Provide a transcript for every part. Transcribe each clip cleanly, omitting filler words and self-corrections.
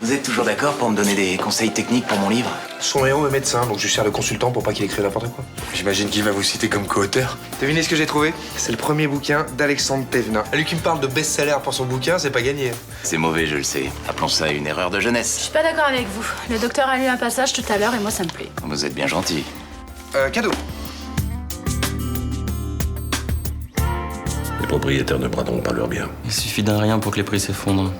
Vous êtes toujours d'accord pour me donner des conseils techniques pour mon livre? Son héros est médecin, donc je sers de consultant pour pas qu'il écrive n'importe quoi. J'imagine qu'il va vous citer comme co-auteur. Devinez ce que j'ai trouvé? C'est le premier bouquin d'Alexandre Thévenin. Lui qui me parle de best-seller pour son bouquin, c'est pas gagné. C'est mauvais, je le sais. Appelons ça une erreur de Je jeunesse. suis pas d'accord avec vous. Le docteur a lu un passage tout à l'heure et moi ça me plaît. Vous êtes bien gentil. Cadeau. Les propriétaires ne braderont pas leur bien. Il suffit d'un rien pour que les prix s'effondrent.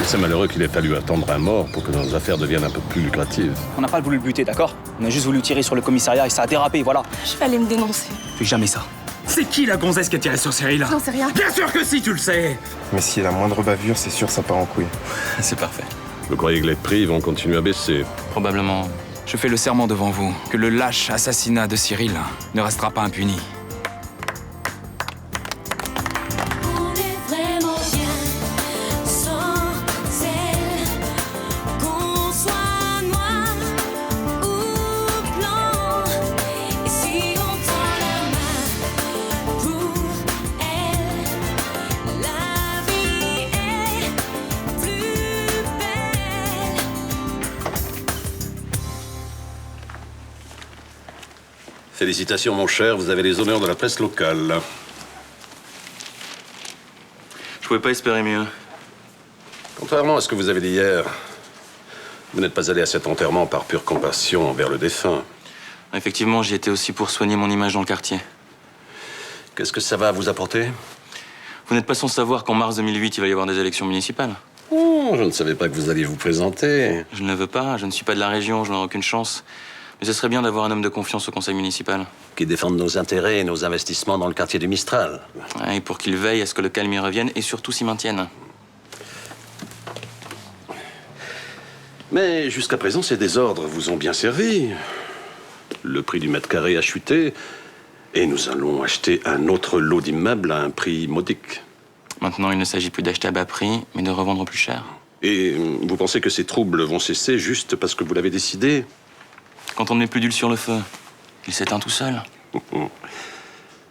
Et c'est malheureux qu'il ait fallu attendre un mort pour que nos affaires deviennent un peu plus lucratives. On n'a pas voulu le buter, d'accord? On a juste voulu tirer sur le commissariat et ça a dérapé, voilà. Je vais aller me dénoncer. Fais jamais ça. C'est qui la gonzesse qui a tiré sur Cyril? J'en sais rien. Bien sûr que si, tu le sais. Mais s'il y a la moindre bavure, c'est sûr, ça part en couille. C'est parfait. Vous croyez que les prix vont continuer à baisser? Probablement. Je fais le serment devant vous que le lâche assassinat de Cyril ne restera pas impuni. On est vraiment bien sans elle. Qu'on soit noir ou blanc. Et si on tend la main pour elle, la vie est plus belle. Félicitations, mon cher, vous avez les honneurs de la presse locale. Je pouvais pas espérer mieux. Contrairement à ce que vous avez dit hier, vous n'êtes pas allé à cet enterrement par pure compassion envers le défunt. Effectivement, j'y étais aussi pour soigner mon image dans le quartier. Qu'est-ce que ça va vous apporter? Vous n'êtes pas sans savoir qu'en mars 2008, il va y avoir des élections municipales. Oh, je ne savais pas que vous alliez vous présenter. Je ne le veux pas, je ne suis pas de la région, je n'aurai aucune chance. Mais ce serait bien d'avoir un homme de confiance au conseil municipal. Qui défendent nos intérêts et nos investissements dans le quartier du Mistral. Et pour qu'il veille à ce que le calme y revienne et surtout s'y maintienne. Mais jusqu'à présent, ces désordres vous ont bien servi. Le prix du mètre carré a chuté et nous allons acheter un autre lot d'immeubles à un prix modique. Maintenant, il ne s'agit plus d'acheter à bas prix, mais de revendre plus cher. Et vous pensez que ces troubles vont cesser juste parce que vous l'avez décidé? Quand on ne met plus d'huile sur le feu, il s'éteint tout seul.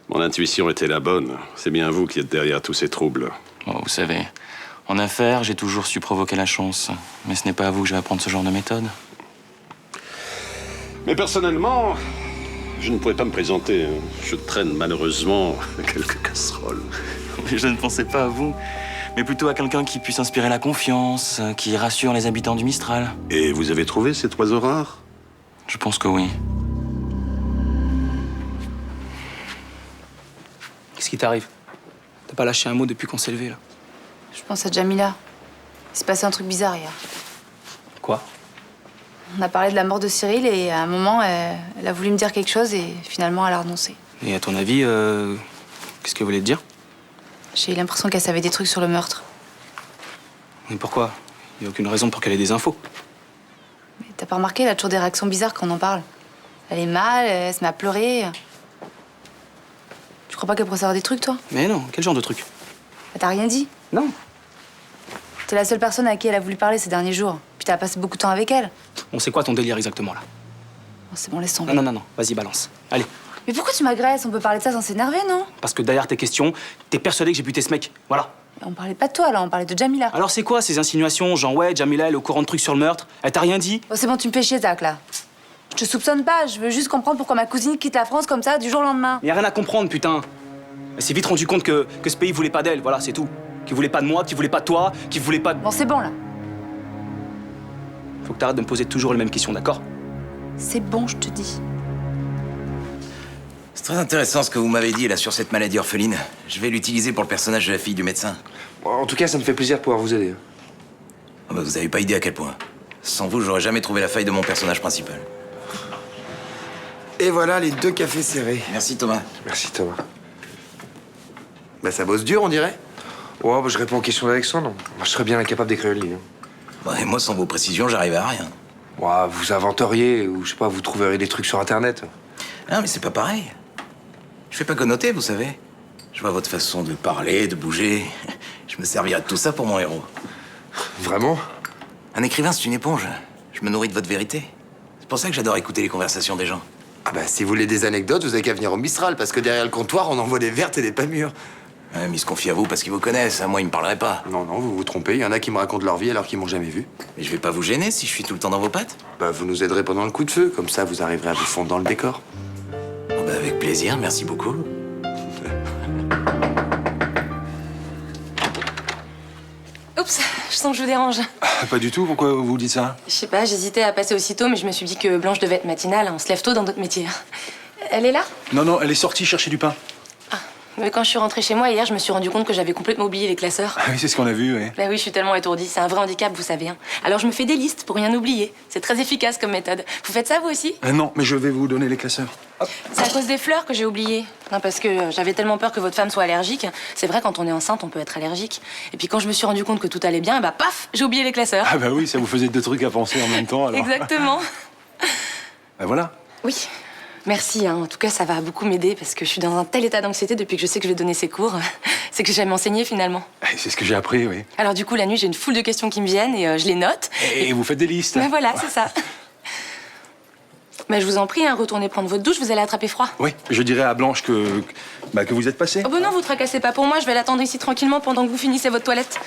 Mon intuition était la bonne. C'est bien vous qui êtes derrière tous ces troubles. Oh, vous savez, en affaires, j'ai toujours su provoquer la chance. Mais ce n'est pas à vous que je vais apprendre ce genre de méthode. Mais personnellement, je ne pourrais pas me présenter. Je traîne malheureusement quelques casseroles. Mais je ne pensais pas à vous, mais plutôt à quelqu'un qui puisse inspirer la confiance, qui rassure les habitants du Mistral. Et vous avez trouvé cet oiseau rare? Je pense que oui. Qu'est-ce qui t'arrive? T'as pas lâché un mot depuis qu'on s'est levé, là. Je pense à Jamila. Il s'est passé un truc bizarre hier. Quoi? On a parlé de la mort de Cyril et à un moment, elle a voulu me dire quelque chose et finalement, elle a renoncé. Et à ton avis, qu'est-ce qu'elle voulait te dire? J'ai eu l'impression qu'elle savait des trucs sur le meurtre. Mais pourquoi? Il n'y a aucune raison pour qu'elle ait des infos. Mais t'as pas remarqué, elle a toujours des réactions bizarres quand on en parle. Elle est mal, elle se met à pleurer. Tu crois pas qu'elle pourrait savoir des trucs, toi? Mais non, quel genre de truc? Bah, t'as rien dit. Non. T'es la seule personne à qui elle a voulu parler ces derniers jours. Puis t'as passé beaucoup de temps avec elle. On sait quoi ton délire exactement, là? Bon, c'est bon, laisse tomber. Non, vas-y, balance. Allez. Mais pourquoi tu m'agresses? On peut parler de ça sans s'énerver, non? Parce que derrière tes questions, t'es persuadé que j'ai buté ce mec. Voilà. On parlait pas de toi, là, on parlait de Jamila. Alors c'est quoi ces insinuations? Genre ouais, Jamila, elle est au courant de trucs sur le meurtre. Elle t'a rien dit? Oh, c'est bon, tu me fais chier, Zach, là. Je te soupçonne pas, je veux juste comprendre pourquoi ma cousine quitte la France comme ça, du jour au lendemain. Y a rien à comprendre, putain. Elle s'est vite rendu compte que ce pays voulait pas d'elle, voilà, c'est tout. Qu'il voulait pas de moi, qu'il voulait pas de toi, qu'il voulait pas de... Bon, c'est bon, là. Faut que t'arrêtes de me poser toujours les mêmes questions, d'accord? C'est bon, je te dis. C'est très intéressant ce que vous m'avez dit là sur cette maladie orpheline. Je vais l'utiliser pour le personnage de la fille du médecin. En tout cas, ça me fait plaisir de pouvoir vous aider. Ah bah, vous avez pas idée à quel point. Sans vous, j'aurais jamais trouvé la faille de mon personnage principal. Et voilà les 2 cafés serrés. Merci Thomas. Merci, Thomas. Bah ça bosse dur, on dirait. Ouais, bah, je réponds aux questions d'Alexandre. Moi, je serais bien incapable d'écrire le livre. Bon, et moi, sans vos précisions, j'arrive à rien. Ouais, vous inventeriez, ou je sais pas, vous trouveriez des trucs sur Internet. Ah, mais c'est pas pareil. Je fais pas que noter, vous savez. Je vois votre façon de parler, de bouger. Je me servirai de tout ça pour mon héros. Vraiment? Un écrivain, c'est une éponge. Je me nourris de votre vérité. C'est pour ça que j'adore écouter les conversations des gens. Ah bah si vous voulez des anecdotes, vous avez qu'à venir au Mistral, parce que derrière le comptoir, on envoie des vertes et des pas mûres. Ouais, mais ils se confient à vous parce qu'ils vous connaissent. À moi, ils me parleraient pas. Non, non, vous vous trompez. Il y en a qui me racontent leur vie alors qu'ils m'ont jamais vu. Mais je vais pas vous gêner si je suis tout le temps dans vos pattes. Bah, vous nous aiderez pendant le coup de feu. Comme ça, vous arriverez à vous fondre dans le décor. Oh, bah, avec plaisir, merci beaucoup. Oups, je sens que je vous dérange. Pas du tout, pourquoi vous dites ça? Je sais pas, j'hésitais à passer aussitôt, mais je me suis dit que Blanche devait être matinale. On se lève tôt dans d'autres métiers. Elle est là? Non, non, elle est sortie chercher du pain. Mais quand je suis rentrée chez moi hier, je me suis rendu compte que j'avais complètement oublié les classeurs. Ah oui, c'est ce qu'on a vu, oui. Bah oui, je suis tellement étourdie. C'est un vrai handicap, vous savez. Hein. Alors je me fais des listes pour rien oublier. C'est très efficace comme méthode. Vous faites ça, vous aussi? Non, mais je vais vous donner les classeurs. Hop. C'est à cause des fleurs que j'ai oublié. Non, parce que j'avais tellement peur que votre femme soit allergique. C'est vrai, quand on est enceinte, on peut être allergique. Et puis quand je me suis rendu compte que tout allait bien, et bah paf, j'ai oublié les classeurs. Ah bah oui, ça vous faisait 2 trucs à penser en même temps, alors. Exactement. Bah voilà. Oui. Merci, hein. En tout cas, ça va beaucoup m'aider parce que je suis dans un tel état d'anxiété depuis que je sais que je vais donner ces cours. C'est que j'ai jamais enseigné finalement. C'est ce que j'ai appris, oui. Alors du coup, la nuit, j'ai une foule de questions qui me viennent et je les note. Et vous faites des listes. Ben voilà, c'est ça. Mais je vous en prie, hein, retournez prendre votre douche, vous allez attraper froid. Oui, je dirais à Blanche que vous êtes passé. Oh ben non, vous tracassez pas pour moi, je vais l'attendre ici tranquillement pendant que vous finissez votre toilette.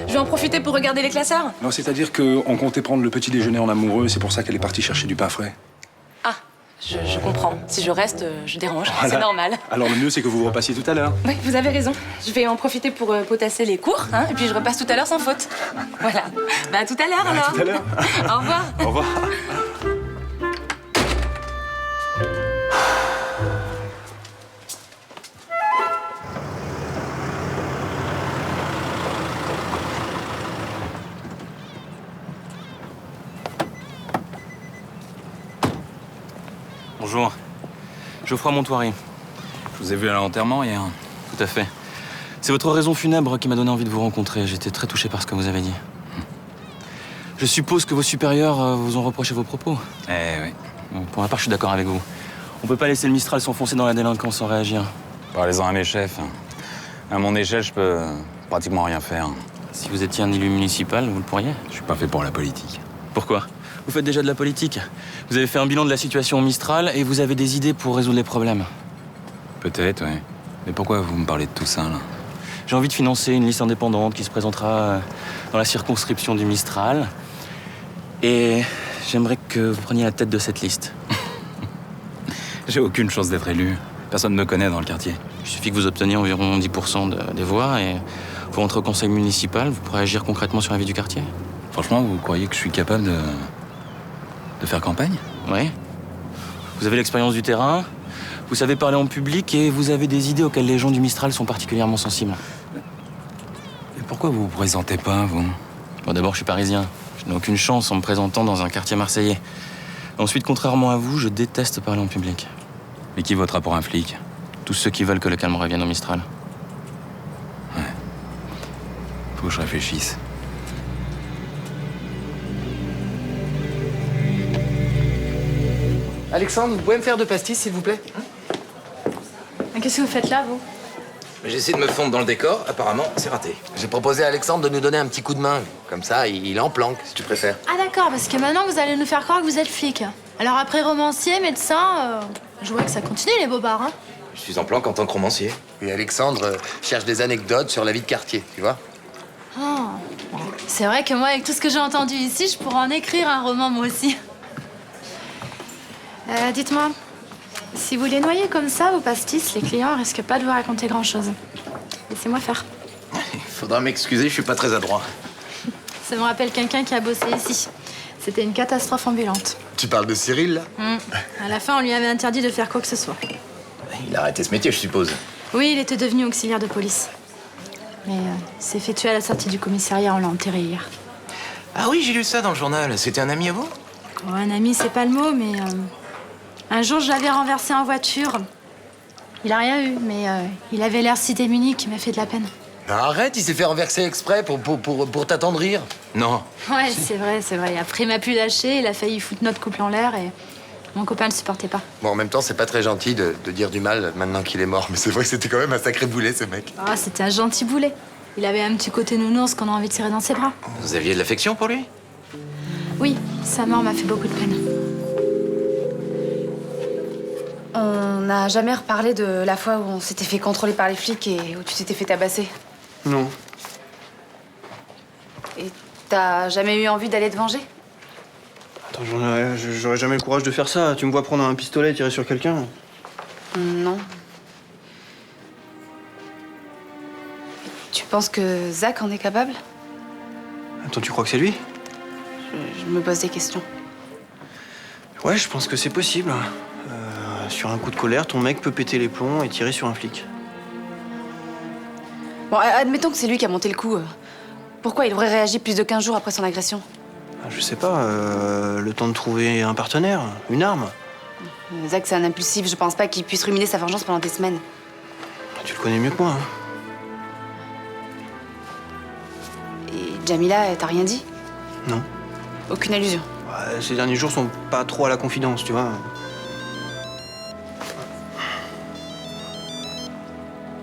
Je vais en profiter pour regarder les classeurs. Non, c'est-à-dire qu'on comptait prendre le petit déjeuner en amoureux, c'est pour ça qu'elle est partie chercher du pain frais. Ah, je comprends. Si je reste, je dérange. Voilà. C'est normal. Alors le mieux, c'est que vous repassiez tout à l'heure. Oui, vous avez raison. Je vais en profiter pour potasser les cours, hein, et puis je repasse tout à l'heure sans faute. Voilà. Bah à tout à l'heure alors. À tout à l'heure. Au revoir. Au revoir. Bonjour. Geoffroy Montoiry. Je vous ai vu à l'enterrement hier. Tout à fait. C'est votre raison funèbre qui m'a donné envie de vous rencontrer. J'étais très touché par ce que vous avez dit. Je suppose que vos supérieurs vous ont reproché vos propos. Eh oui. Bon, pour ma part, je suis d'accord avec vous. On peut pas laisser le Mistral s'enfoncer dans la délinquance sans réagir. Parlez-en à mes chefs. À mon échelle, je peux pratiquement rien faire. Si vous étiez un élu municipal, vous le pourriez. Je suis pas fait pour la politique. Pourquoi? Vous faites déjà de la politique. Vous avez fait un bilan de la situation au Mistral et vous avez des idées pour résoudre les problèmes. Peut-être, oui. Mais pourquoi vous me parlez de tout ça, là? J'ai envie de financer une liste indépendante qui se présentera dans la circonscription du Mistral. Et j'aimerais que vous preniez la tête de cette liste. J'ai aucune chance d'être élu. Personne ne me connaît dans le quartier. Il suffit que vous obteniez environ 10% des voix et vous rentrez au conseil municipal, vous pourrez agir concrètement sur la vie du quartier. Franchement, vous croyez que je suis capable de faire campagne? Oui. Vous avez l'expérience du terrain, vous savez parler en public et vous avez des idées auxquelles les gens du Mistral sont particulièrement sensibles. Et pourquoi vous vous présentez pas, vous? Bon, d'abord, je suis parisien. Je n'ai aucune chance en me présentant dans un quartier marseillais. Ensuite, contrairement à vous, je déteste parler en public. Mais qui votera pour un flic? Tous ceux qui veulent que le calme revienne au Mistral. Ouais. Faut que je réfléchisse. Alexandre, vous pouvez me faire 2 pastilles, s'il vous plaît? Qu'est-ce que vous faites là, vous? J'essaie de me fondre dans le décor, apparemment, c'est raté. J'ai proposé à Alexandre de nous donner un petit coup de main. Comme ça, il est en planque, si tu préfères. Ah d'accord, parce que maintenant vous allez nous faire croire que vous êtes flic. Alors après romancier, médecin, je vois que ça continue les bobards, hein. Je suis en planque en tant que romancier. Et Alexandre cherche des anecdotes sur la vie de quartier, tu vois? Oh. C'est vrai que moi, avec tout ce que j'ai entendu ici, je pourrais en écrire un roman moi aussi. Dites-moi, si vous les noyez comme ça, vos pastis, les clients risquent pas de vous raconter grand-chose. Laissez-moi faire. Il faudra m'excuser, je suis pas très adroit. Ça me rappelle quelqu'un qui a bossé ici. C'était une catastrophe ambulante. Tu parles de Cyril, là? À la fin, on lui avait interdit de faire quoi que ce soit. Il a arrêté ce métier, je suppose. Oui, il était devenu auxiliaire de police. Mais il s'est fait tuer à la sortie du commissariat, on l'a enterré hier. Ah oui, j'ai lu ça dans le journal. C'était un ami à vous? Oh, un ami, c'est pas le mot, mais un jour, je l'avais renversé en voiture. Il a rien eu, mais il avait l'air si démuni qu'il m'a fait de la peine. Arrête, il s'est fait renverser exprès pour t'attendrir. Non. Ouais, c'est vrai. Après, il m'a plus lâché, il a failli foutre notre couple en l'air et mon copain le supportait pas. Bon, en même temps, c'est pas très gentil de dire du mal maintenant qu'il est mort. Mais c'est vrai que c'était quand même un sacré boulet, ce mec. Ah, c'était un gentil boulet. Il avait un petit côté nounours qu'on a envie de tirer dans ses bras. Vous aviez de l'affection pour lui? Oui, sa mort m'a fait beaucoup de peine. On n'a jamais reparlé de la fois où on s'était fait contrôler par les flics et où tu t'étais fait tabasser. Non. Et t'as jamais eu envie d'aller te venger? Attends, j'aurais jamais le courage de faire ça. Tu me vois prendre un pistolet et tirer sur quelqu'un? Non. Tu penses que Zach en est capable? Attends, tu crois que c'est lui? Je me pose des questions. Ouais, je pense que c'est possible. Sur un coup de colère, ton mec peut péter les plombs et tirer sur un flic. Bon, admettons que c'est lui qui a monté le coup. Pourquoi il aurait réagi plus de 15 jours après son agression? Je sais pas, le temps de trouver un partenaire, une arme. Zach, c'est un impulsif. Je pense pas qu'il puisse ruminer sa vengeance pendant des semaines. Tu le connais mieux que moi, hein. Et Jamila, elle t'a rien dit? Non. Aucune allusion? Ouais, ces derniers jours sont pas trop à la confidence, tu vois.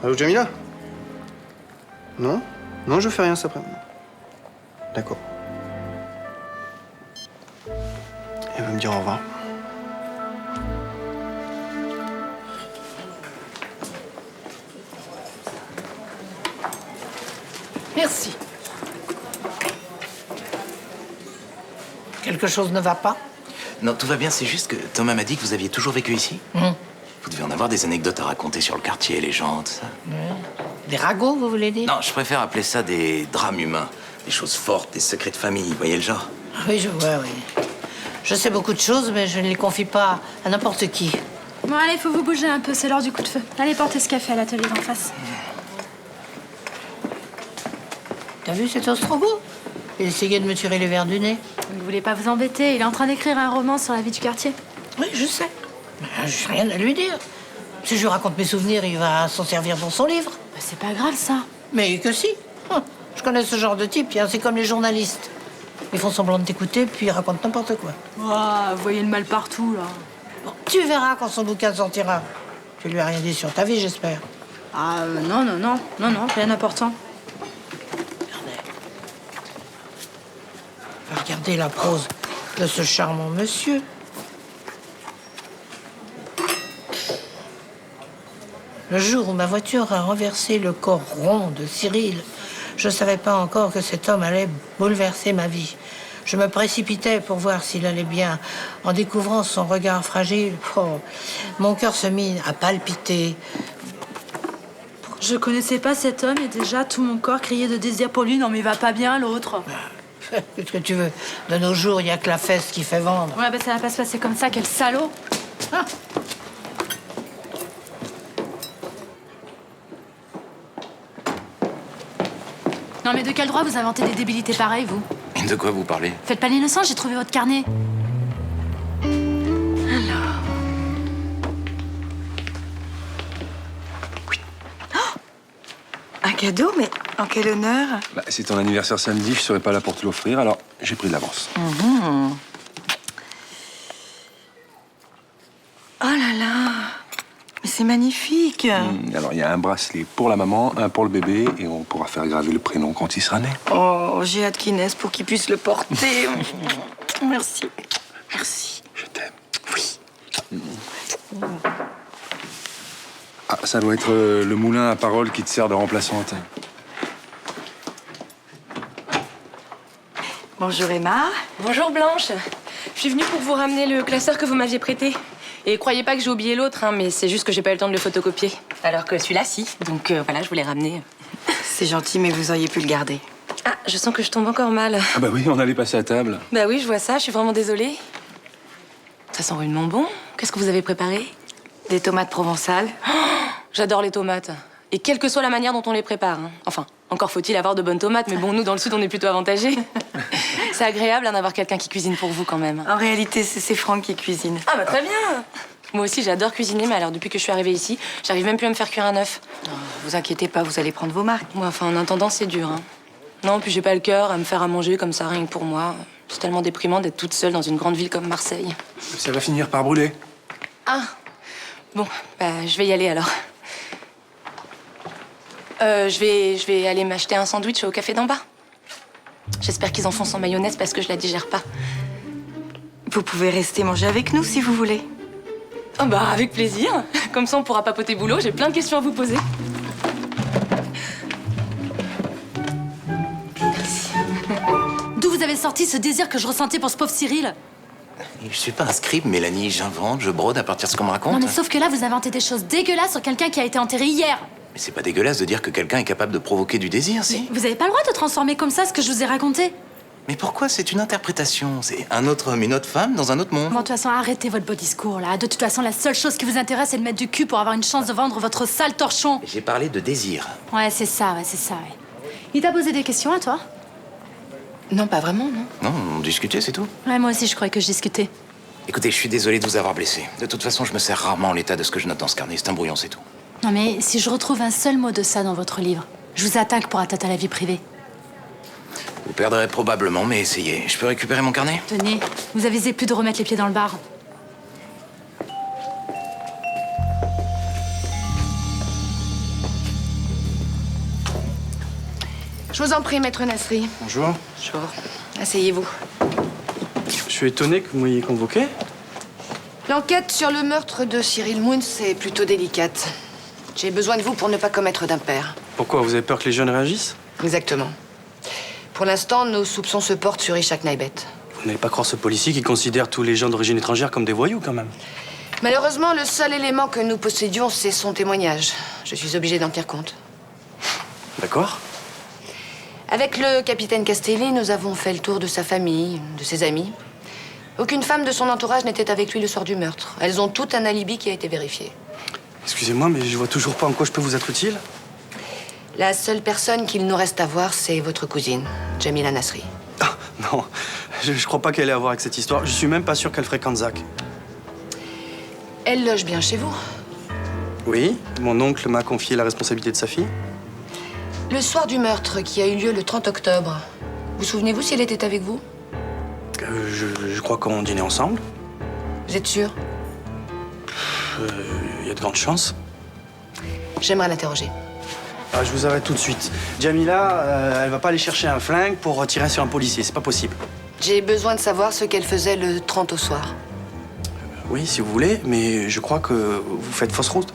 Allô, Jamila? Non? Non, je fais rien cet après-midi. D'accord. Elle va me dire au revoir. Merci. Quelque chose ne va pas? Non, tout va bien, c'est juste que Thomas m'a dit que vous aviez toujours vécu ici. Vous devez en avoir des anecdotes à raconter sur le quartier, les gens, tout ça. Des ragots, vous voulez dire? Non, je préfère appeler ça des drames humains. Des choses fortes, des secrets de famille, vous voyez le genre? Oui, je vois, oui. Je sais beaucoup de choses, mais je ne les confie pas à n'importe qui. Bon, allez, faut vous bouger un peu, c'est l'heure du coup de feu. Allez, portez ce café à l'atelier d'en face. T'as vu cet ostrogoth? Il essayait de me tirer les verres du nez. Vous voulez pas vous embêter, il est en train d'écrire un roman sur la vie du quartier. Oui, je sais. Mais j'ai rien à lui dire. Si je lui raconte mes souvenirs, il va s'en servir dans son livre. Bah, c'est pas grave, ça. Mais que si. Je connais ce genre de type, hein, c'est comme les journalistes. Ils font semblant de t'écouter, puis ils racontent n'importe quoi. Oh, vous voyez le mal partout, là. Bon, tu verras quand son bouquin sortira. Tu lui as rien dit sur ta vie, j'espère. Ah, non, rien d'important. Regardez la prose de ce charmant monsieur. Le jour où ma voiture a renversé le corps rond de Cyril, je ne savais pas encore que cet homme allait bouleverser ma vie. Je me précipitais pour voir s'il allait bien. En découvrant son regard fragile, mon cœur se mit à palpiter. Je connaissais pas cet homme et déjà tout mon corps criait de désir pour lui. Non mais il va pas bien, l'autre. Qu'est-ce que tu veux? De nos jours, il n'y a que la fesse qui fait vendre. Ouais, bah ça va pas se passer comme ça, quel salaud. Ah. Non mais de quel droit vous inventez des débilités pareilles, vous? De quoi vous parlez? Faites pas l'innocent, j'ai trouvé votre carnet. Alors... Oh, un cadeau, mais en quel honneur? Bah, c'est ton anniversaire samedi, je serai pas là pour te l'offrir, alors j'ai pris de l'avance. Oh là là, mais c'est magnifique. Alors, il y a un bracelet pour la maman, un pour le bébé, et on pourra faire graver le prénom quand il sera né. Oh, j'ai hâte qu'il naisse pour qu'il puisse le porter. Merci. Merci. Je t'aime. Oui. Ah, ça doit être le moulin à parole qui te sert de remplaçante. Bonjour Emma. Bonjour Blanche. Je suis venue pour vous ramener le classeur que vous m'aviez prêté. Et croyez pas que j'ai oublié l'autre, hein, mais c'est juste que j'ai pas eu le temps de le photocopier. Alors que celui-là, si. Donc voilà, je vous l'ai ramené. C'est gentil, mais vous auriez pu le garder. Ah, je sens que je tombe encore mal. Ah bah oui, on allait passer à table. Bah oui, je vois ça, je suis vraiment désolée. Ça sent rudement bon. Qu'est-ce que vous avez préparé? Des tomates provençales. Oh, j'adore les tomates. Et quelle que soit la manière dont on les prépare. Hein. Enfin, encore faut-il avoir de bonnes tomates, mais bon, nous, dans le Sud, on est plutôt avantagés. C'est agréable hein, d'avoir quelqu'un qui cuisine pour vous, quand même. En réalité, c'est Franck qui cuisine. Ah bah très bien. Moi aussi, j'adore cuisiner, mais alors depuis que je suis arrivée ici, j'arrive même plus à me faire cuire un œuf. Non, vous inquiétez pas, vous allez prendre vos marques. Ouais, enfin, en attendant, c'est dur. Hein. Non, puis j'ai pas le cœur à me faire à manger comme ça, rien que pour moi. C'est tellement déprimant d'être toute seule dans une grande ville comme Marseille. Ça va finir par brûler. Ah, bon, bah, je vais y aller alors. Je vais aller m'acheter un sandwich au café d'en bas. J'espère qu'ils en font sans mayonnaise parce que je la digère pas. Vous pouvez rester manger avec nous si vous voulez. Oh bah, avec plaisir. Comme ça, on pourra papoter boulot. J'ai plein de questions à vous poser. D'où vous avez sorti ce désir que je ressentais pour ce pauvre Cyril? Je suis pas un scribe, Mélanie. J'invente, je brode à partir de ce qu'on me raconte. Non mais sauf que là, vous inventez des choses dégueulasses sur quelqu'un qui a été enterré hier. Mais c'est pas dégueulasse de dire que quelqu'un est capable de provoquer du désir, si? Vous avez pas le droit de transformer comme ça ce que je vous ai raconté. Mais pourquoi? C'est une interprétation. C'est un autre homme, une autre femme dans un autre monde. Bon, de toute façon, arrêtez votre beau discours, là. De toute façon, la seule chose qui vous intéresse, c'est de mettre du cul pour avoir une chance de vendre votre sale torchon. J'ai parlé de désir. Ouais, c'est ça, ouais. Il t'a posé des questions à toi? Non, pas vraiment, non. Non, on discutait, c'est tout. Ouais, moi aussi, je croyais que je discutais. Écoutez, je suis désolé de vous avoir blessé. De toute façon, je me sers rarement en l'état de ce que je note dans ce carnet. C'est un brouillon, c'est tout. Non mais si je retrouve un seul mot de ça dans votre livre, je vous attaque pour atteinte à la vie privée. Vous perdrez probablement, mais essayez. Je peux récupérer mon carnet? Tenez, vous avisez plus de remettre les pieds dans le bar. Je vous en prie, maître Nasri. Bonjour. Bonjour. Asseyez-vous. Je suis étonné que vous m'ayez convoqué. L'enquête sur le meurtre de Cyril Moons est plutôt délicate. J'ai besoin de vous pour ne pas commettre d'impair. Pourquoi? Vous avez peur que les jeunes réagissent? Exactement. Pour l'instant, nos soupçons se portent sur Ishak Naibet. Vous n'allez pas croire ce policier qui considère tous les gens d'origine étrangère comme des voyous, quand même. Malheureusement, le seul élément que nous possédions, c'est son témoignage. Je suis obligée d'en tenir compte. D'accord. Avec le capitaine Castelli, nous avons fait le tour de sa famille, de ses amis. Aucune femme de son entourage n'était avec lui le soir du meurtre. Elles ont toutes un alibi qui a été vérifié. Excusez-moi, mais je vois toujours pas en quoi je peux vous être utile. La seule personne qu'il nous reste à voir, c'est votre cousine, Jamila Nasri. Ah, non, je crois pas qu'elle ait à voir avec cette histoire. Je suis même pas sûr qu'elle fréquente Zach. Elle loge bien chez vous? Oui, mon oncle m'a confié la responsabilité de sa fille. Le soir du meurtre, qui a eu lieu le 30 octobre, vous souvenez-vous si elle était avec vous? Je crois qu'on dînait ensemble. Vous êtes sûr? Il y a de grandes chances. J'aimerais l'interroger. Ah, je vous arrête tout de suite. Jamila, elle va pas aller chercher un flingue pour tirer sur un policier, c'est pas possible. J'ai besoin de savoir ce qu'elle faisait le 30 au soir. Oui, si vous voulez, mais je crois que vous faites fausse route.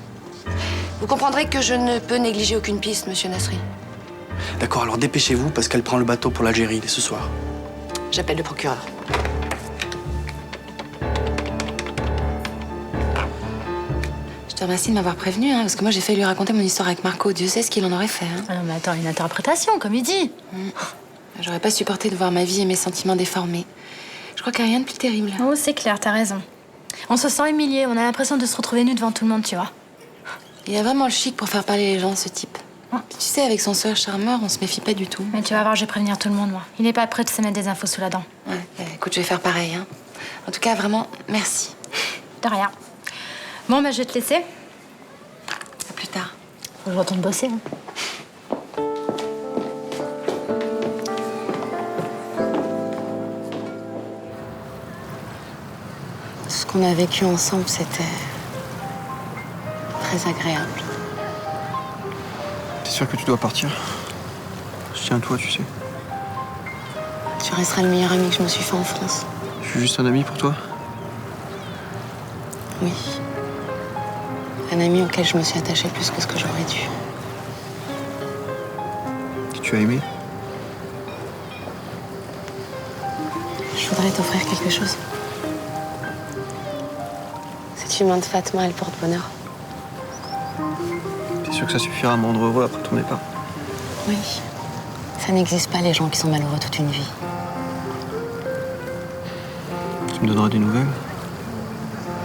Vous comprendrez que je ne peux négliger aucune piste, monsieur Nasri. D'accord, alors dépêchez-vous parce qu'elle prend le bateau pour l'Algérie dès ce soir. J'appelle le procureur. Je te remercie de m'avoir prévenu, parce que moi j'ai failli lui raconter mon histoire avec Marco. Dieu sait ce qu'il en aurait fait. Ah non mais attends, une interprétation, comme il dit. J'aurais pas supporté de voir ma vie et mes sentiments déformés. Je crois qu'il n'y a rien de plus terrible. Oh, c'est clair, t'as raison. On se sent humilié, on a l'impression de se retrouver nus devant tout le monde, tu vois. Il a vraiment le chic pour faire parler les gens, ce type. Tu sais, avec son sourire charmeur, on se méfie pas du tout. Mais tu vas voir, je vais prévenir tout le monde, moi. Il n'est pas prêt de se mettre des infos sous la dent. Ouais, écoute, je vais faire pareil. En tout cas, vraiment, merci. De rien. Bon, bah, je vais te laisser. À plus tard. Faut que je retourne bosser. Ce qu'on a vécu ensemble, c'était très agréable. T'es sûr que tu dois partir? Je tiens à toi, tu sais. Tu resteras le meilleur ami que je me suis fait en France. Je suis juste un ami pour toi. Oui. Un ami auquel je me suis attachée plus que ce que j'aurais dû. Tu as aimé? Je voudrais t'offrir quelque chose. Cette humain de Fatma, elle porte bonheur. T'es sûr que ça suffira à me rendre heureux après ton départ? Oui. Ça n'existe pas, les gens qui sont malheureux toute une vie. Tu me donneras des nouvelles?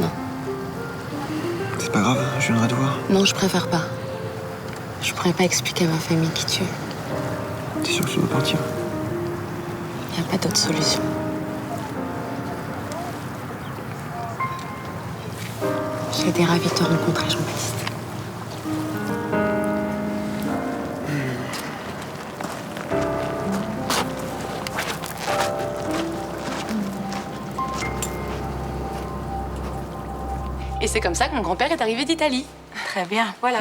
Non. C'est pas grave, je viendrai te voir. Non, je préfère pas. Je pourrais pas expliquer à ma famille qui tu es. T'es sûr que tu dois partir? Y a pas d'autre solution. J'ai été ravie de te rencontrer, Jean-Baptiste. Et c'est comme ça que mon grand-père est arrivé d'Italie. Très bien. Voilà.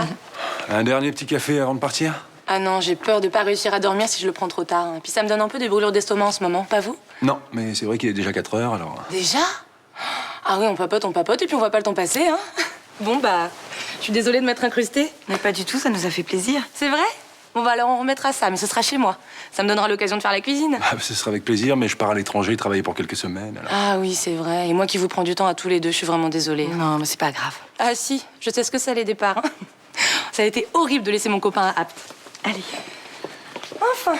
Un dernier petit café avant de partir? Ah non, j'ai peur de pas réussir à dormir si je le prends trop tard. Puis ça me donne un peu des brûlures d'estomac en ce moment, pas vous? Non, mais c'est vrai qu'il est déjà 4 heures, alors... Déjà? Ah oui, on papote, et puis on voit pas le temps passer, hein. Bon, bah, je suis désolée de m'être incrustée. Mais pas du tout, ça nous a fait plaisir. C'est vrai? Bon, bah alors on remettra ça, mais ce sera chez moi. Ça me donnera l'occasion de faire la cuisine. Ah, ce sera avec plaisir, mais je pars à l'étranger travailler pour quelques semaines. Alors. Ah oui, c'est vrai. Et moi qui vous prends du temps à tous les deux, je suis vraiment désolée. Non, mais c'est pas grave. Ah si, je sais ce que c'est les départs. Hein. Ça a été horrible de laisser mon copain à Apt. Allez. Enfin.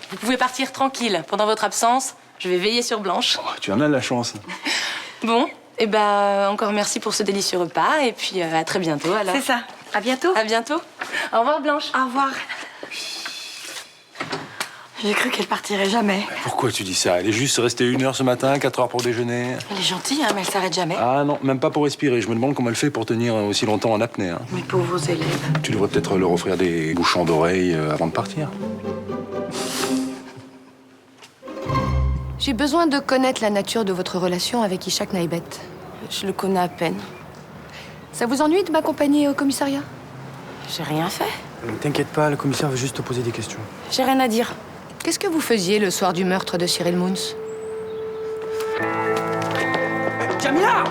Vous pouvez partir tranquille. Pendant votre absence, je vais veiller sur Blanche. Oh, tu en as de la chance. Bon, et ben encore merci pour ce délicieux repas et puis à très bientôt alors. C'est ça. À bientôt. À bientôt. Au revoir Blanche. Au revoir. J'ai cru qu'elle partirait jamais. Pourquoi tu dis ça? Elle est juste restée 1 heure ce matin, 4 heures pour déjeuner. Elle est gentille, hein, mais elle s'arrête jamais. Ah non, même pas pour respirer. Je me demande comment elle fait pour tenir aussi longtemps en apnée. Hein. Mes pauvres élèves. Tu devrais peut-être leur offrir des bouchons d'oreilles avant de partir. J'ai besoin de connaître la nature de votre relation avec Ishak Naibet. Je le connais à peine. Ça vous ennuie de m'accompagner au commissariat? J'ai rien fait. T'inquiète pas, le commissaire veut juste te poser des questions. J'ai rien à dire. Qu'est-ce que vous faisiez le soir du meurtre de Cyril Moons? Jamila!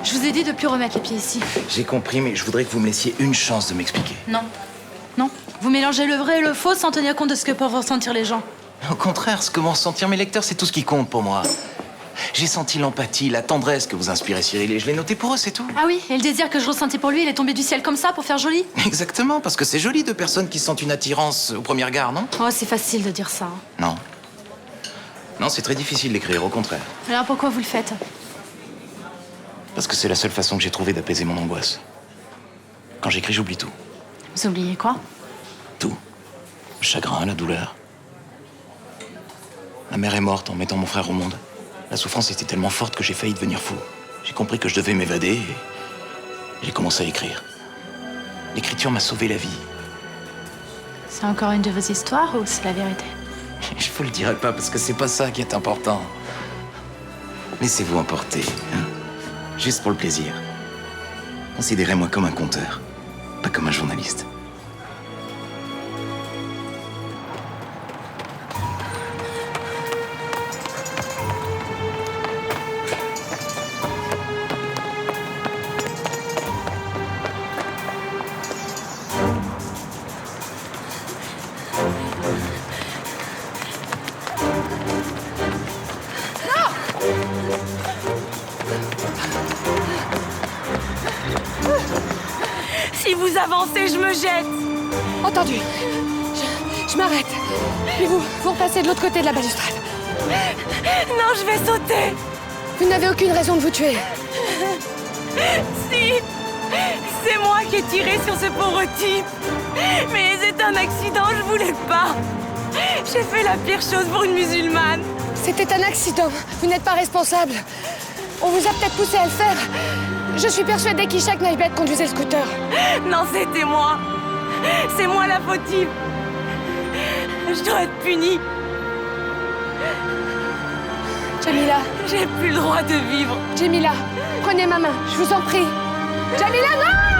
Je vous ai dit de plus remettre les pieds ici. J'ai compris, mais je voudrais que vous me laissiez une chance de m'expliquer. Non. Non. Vous mélangez le vrai et le faux sans tenir compte de ce que peuvent ressentir les gens. Au contraire, ce que vont ressentir mes lecteurs, c'est tout ce qui compte pour moi. J'ai senti l'empathie, la tendresse que vous inspirez Cyril et je l'ai noté pour eux, c'est tout. Ah oui, et le désir que je ressentais pour lui, il est tombé du ciel comme ça pour faire joli? Exactement, parce que c'est joli deux personnes qui sentent une attirance au premier regard, non? Oh, c'est facile de dire ça. Non. Non, c'est très difficile d'écrire, au contraire. Alors pourquoi vous le faites? Parce que c'est la seule façon que j'ai trouvé d'apaiser mon angoisse. Quand j'écris, j'oublie tout. Vous oubliez quoi? Tout. Le chagrin, la douleur. Ma mère est morte en mettant mon frère au monde. La souffrance était tellement forte que j'ai failli devenir fou. J'ai compris que je devais m'évader et j'ai commencé à écrire. L'écriture m'a sauvé la vie. C'est encore une de vos histoires ou c'est la vérité? Je vous le dirai pas parce que c'est pas ça qui est important. Laissez-vous emporter, hein? Juste pour le plaisir. Considérez-moi comme un conteur, pas comme un journaliste. Si vous avancez, je me jette. Entendu. Je m'arrête. Et vous repassez de l'autre côté de la balustrade. Non, je vais sauter. Vous n'avez aucune raison de vous tuer. Si, c'est moi qui ai tiré sur ce pauvre type. Mais c'est un accident, je voulais pas. J'ai fait la pire chose pour une musulmane. C'était un accident. Vous n'êtes pas responsable. On vous a peut-être poussé à le faire. Je suis persuadée qu'Ishak Naibet conduisait le scooter. Non, c'était moi. C'est moi la fautive. Je dois être punie. Jamila. J'ai plus le droit de vivre. Jamila, prenez ma main, je vous en prie. Jamila, non!